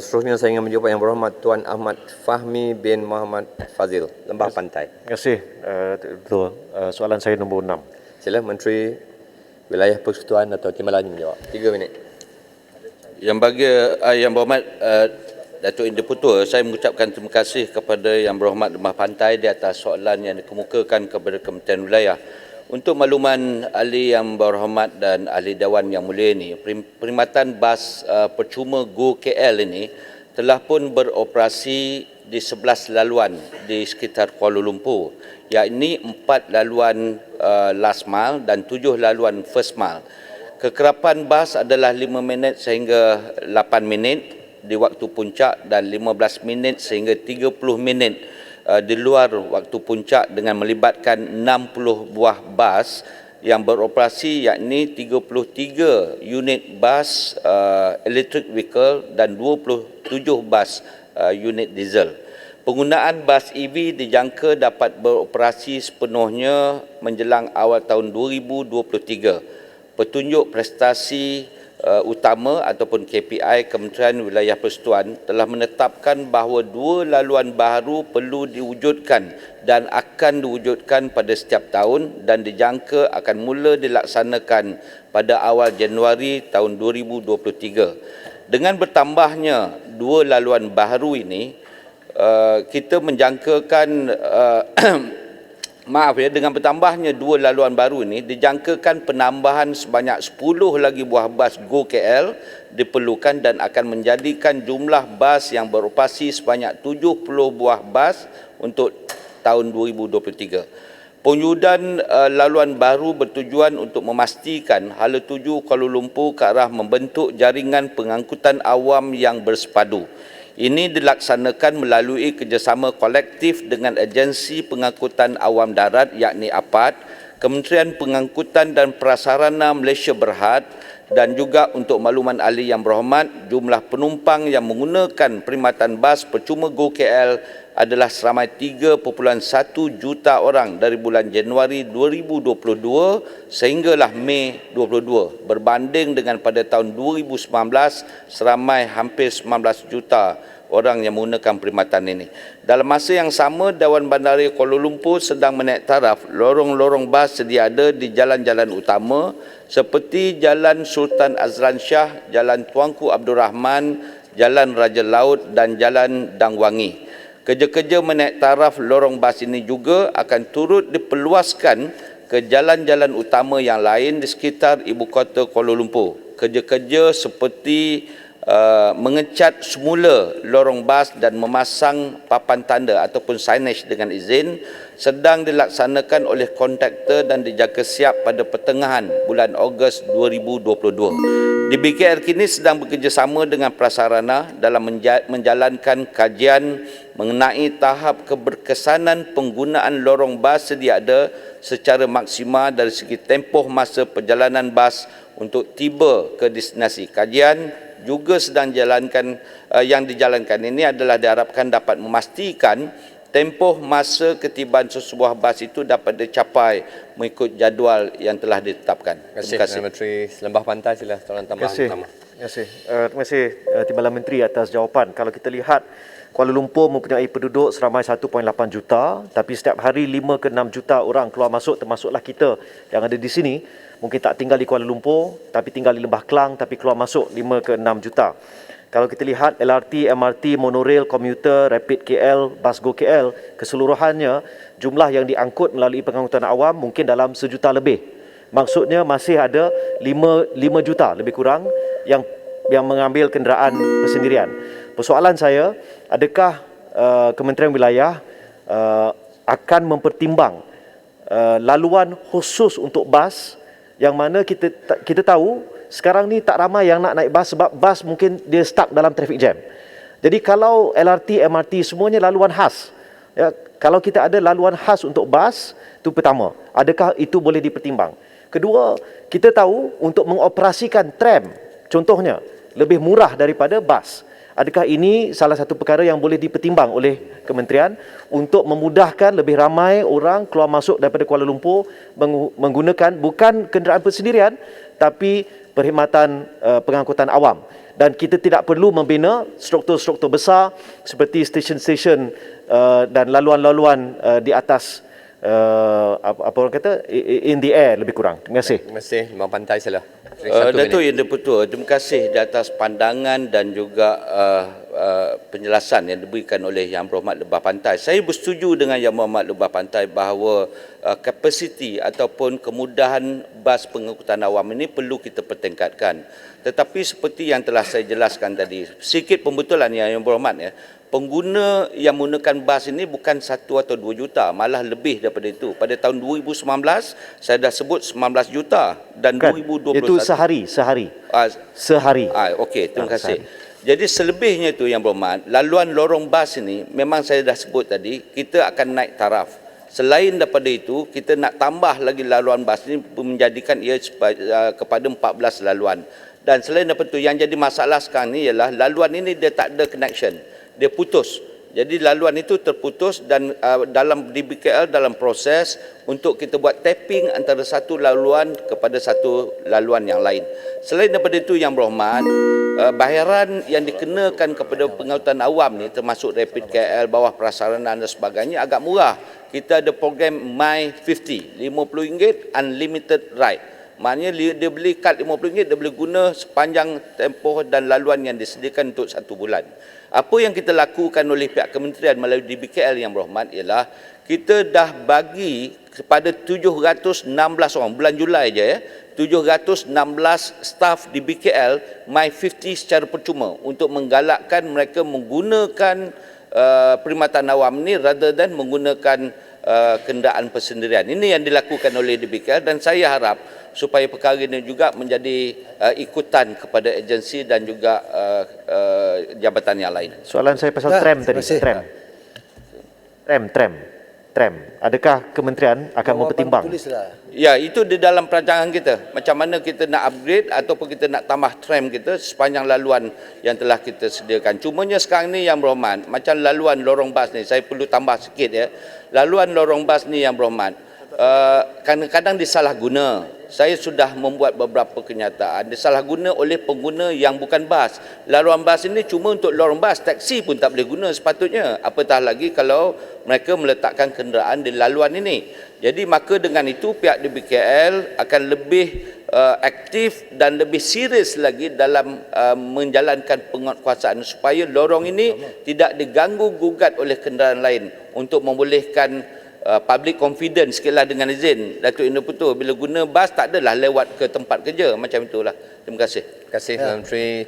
Seterusnya saya ingin menjumpai Yang Berhormat Tuan Ahmad Fahmi bin Muhammad Fazil, Lembah Pantai. Terima kasih. Soalan saya nombor 6. Sila Menteri Wilayah Persekutuan atau Timbalan menjawab. 3 minit. Yang Berhormat Datuk Indah Putua, saya mengucapkan terima kasih kepada Yang Berhormat Lembah Pantai di atas soalan yang dikemukakan kepada Kementerian Wilayah. Untuk makluman ahli Yang Berhormat dan ahli Dewan Yang Mulia ini, perkhidmatan bas percuma Go KL ini telah pun beroperasi di 11 laluan di sekitar Kuala Lumpur, yakni 4 laluan last mile dan 7 laluan first mile. Kekerapan bas adalah 5 minit sehingga 8 minit di waktu puncak dan 15 minit sehingga 30 minit di luar waktu puncak, dengan melibatkan 60 buah bas yang beroperasi, yakni 33 unit bas electric vehicle dan 27 bas unit diesel. Penggunaan bas EV dijangka dapat beroperasi sepenuhnya menjelang awal tahun 2023. Petunjuk prestasi utama ataupun KPI Kementerian Wilayah Persekutuan telah menetapkan bahawa 2 laluan baru perlu diwujudkan dan akan diwujudkan pada setiap tahun dan dijangka akan mula dilaksanakan pada awal Januari tahun 2023. Dengan bertambahnya 2 laluan baru ini, kita menjangkakan dengan bertambahnya 2 laluan baru ini, dijangkakan penambahan sebanyak 10 lagi buah bas Go KL diperlukan dan akan menjadikan jumlah bas yang beroperasi sebanyak 70 buah bas untuk tahun 2023. Penwujudan laluan baru bertujuan untuk memastikan hala tuju Kuala Lumpur ke arah membentuk jaringan pengangkutan awam yang bersepadu. Ini dilaksanakan melalui kerjasama kolektif dengan Agensi Pengangkutan Awam Darat, yakni APAD, Kementerian Pengangkutan dan Prasarana Malaysia Berhad, dan juga untuk makluman ahli Yang Berhormat, jumlah penumpang yang menggunakan perkhidmatan bas percuma Go KL adalah seramai 3.1 juta orang dari bulan Januari 2022 sehinggalah Mei 2022, berbanding dengan pada tahun 2019 seramai hampir 19 juta orang yang menggunakan perkhidmatan ini. Dalam masa yang sama, Dewan Bandaraya Kuala Lumpur sedang menaik taraf lorong-lorong bas sedia ada di jalan-jalan utama seperti Jalan Sultan Azlan Shah, Jalan Tuanku Abdul Rahman, Jalan Raja Laut dan Jalan Dangwangi. Kerja-kerja menaik taraf lorong bas ini juga akan turut diperluaskan ke jalan-jalan utama yang lain di sekitar ibu kota Kuala Lumpur. Kerja-kerja seperti mengecat semula lorong bas dan memasang papan tanda ataupun signage dengan izin sedang dilaksanakan oleh kontraktor dan dijaga siap pada pertengahan bulan Ogos 2022. DBKL kini sedang bekerjasama dengan prasarana dalam menjalankan kajian mengenai tahap keberkesanan penggunaan lorong bas sedia ada secara maksimal dari segi tempoh masa perjalanan bas untuk tiba ke destinasi. Kajian juga sedang dijalankan ini adalah diharapkan dapat memastikan tempoh masa ketibaan sesebuah bas itu dapat dicapai mengikut jadual yang telah ditetapkan. Terima kasih. Menteri Lembah Pantai, sila soalan tambahan pertama. Terima kasih Timbalan Menteri atas jawapan. Kalau kita lihat, Kuala Lumpur mempunyai penduduk seramai 1.8 juta, tapi setiap hari 5 ke 6 juta orang keluar masuk, termasuklah kita yang ada di sini. Mungkin tak tinggal di Kuala Lumpur, tapi tinggal di Lembah Kelang, tapi keluar masuk 5 ke 6 juta. Kalau kita lihat LRT, MRT, monorail, komuter, Rapid KL, bas Go KL, keseluruhannya jumlah yang diangkut melalui pengangkutan awam mungkin dalam 1 juta lebih. Maksudnya masih ada 5 juta lebih kurang yang mengambil kenderaan bersendirian. Persoalan saya, adakah Kementerian Wilayah akan mempertimbang laluan khusus untuk bas, yang mana kita tahu sekarang ni tak ramai yang nak naik bas sebab bas mungkin dia stuck dalam traffic jam. Jadi kalau LRT, MRT semuanya laluan khas, ya, kalau kita ada laluan khas untuk bas, itu pertama, adakah itu boleh dipertimbang? Kedua, kita tahu untuk mengoperasikan tram contohnya lebih murah daripada bas. Adakah ini salah satu perkara yang boleh dipertimbang oleh kementerian untuk memudahkan lebih ramai orang keluar masuk daripada Kuala Lumpur menggunakan bukan kenderaan persendirian, tapi perkhidmatan pengangkutan awam. Dan kita tidak perlu membina struktur-struktur besar seperti stesen-stesen dan laluan-laluan di atas apa orang kata in the air lebih kurang. Terima kasih. Terima kasih, Bang Pantai salah. Datuk Yang Dipertua, terima kasih di atas pandangan dan juga penjelasan yang diberikan oleh Yang Berhormat Lebah Pantai. Saya bersetuju dengan Yang Berhormat Lebah Pantai bahawa kapasiti ataupun kemudahan bas pengangkutan awam ini perlu kita pertingkatkan. Tetapi seperti yang telah saya jelaskan tadi, sedikit pembetulan Yang Berhormat ya, pengguna yang menggunakan bas ini bukan 1 atau 2 juta, malah lebih daripada itu. Pada tahun 2019 saya dah sebut 19 juta dan Kan? 2021 Itu sehari. okey, terima kasih. Jadi selebihnya itu Yang Berhormat, laluan lorong bas ini memang saya dah sebut tadi, kita akan naik taraf. Selain daripada itu, kita nak tambah lagi laluan bas ini menjadikan ia kepada 14 laluan. Dan selain daripada itu, yang jadi masalah sekarang ni ialah laluan ini dia tak ada connection. Dia putus. Jadi laluan itu terputus dan dalam DBKL dalam proses untuk kita buat tapping antara satu laluan kepada satu laluan yang lain. Selain daripada itu Yang Berhormat, bayaran yang dikenakan kepada pengangkutan awam ni termasuk Rapid KL, bawah prasarana dan sebagainya agak murah. Kita ada program My50, RM50 unlimited ride. Maknanya dia beli kad RM50, dia boleh guna sepanjang tempoh dan laluan yang disediakan untuk 1 bulan. Apa yang kita lakukan oleh pihak kementerian melalui DBKL Yang Berhormat ialah kita dah bagi kepada 716 orang, bulan Julai je ya, 716 staf DBKL My50 secara percuma untuk menggalakkan mereka menggunakan perkhidmatan awam ni rather than menggunakan kenderaan persendirian. Ini yang dilakukan oleh DBKL dan saya harap supaya perkara ini juga menjadi ikutan kepada agensi dan juga jabatan yang lain. Soalan saya pasal tram tadi. Tram. Adakah kementerian akan mempertimbang? Ya, itu di dalam perancangan kita. Macam mana kita nak upgrade ataupun kita nak tambah tram kita sepanjang laluan yang telah kita sediakan. Cumanya sekarang ni Yang Berhormat, macam laluan lorong bas ni, saya perlu tambah sikit ya. Laluan lorong bas ni Yang Berhormat, kadang-kadang disalahguna. Saya sudah membuat beberapa kenyataan disalahguna oleh pengguna yang bukan bas. Laluan bas ini cuma untuk lorong bas, taksi pun tak boleh guna sepatutnya. Apatah lagi kalau mereka meletakkan kenderaan di laluan ini. Jadi maka dengan itu pihak DBKL akan lebih aktif dan lebih serius lagi dalam menjalankan penguatkuasaan supaya lorong ini tidak diganggu gugat oleh kenderaan lain untuk membolehkan public confidence sekiranya dengan izin Datuk Yang Dipertua bila guna bas tak adalah lewat ke tempat kerja macam itulah. Terima kasih. Terima kasih Menteri.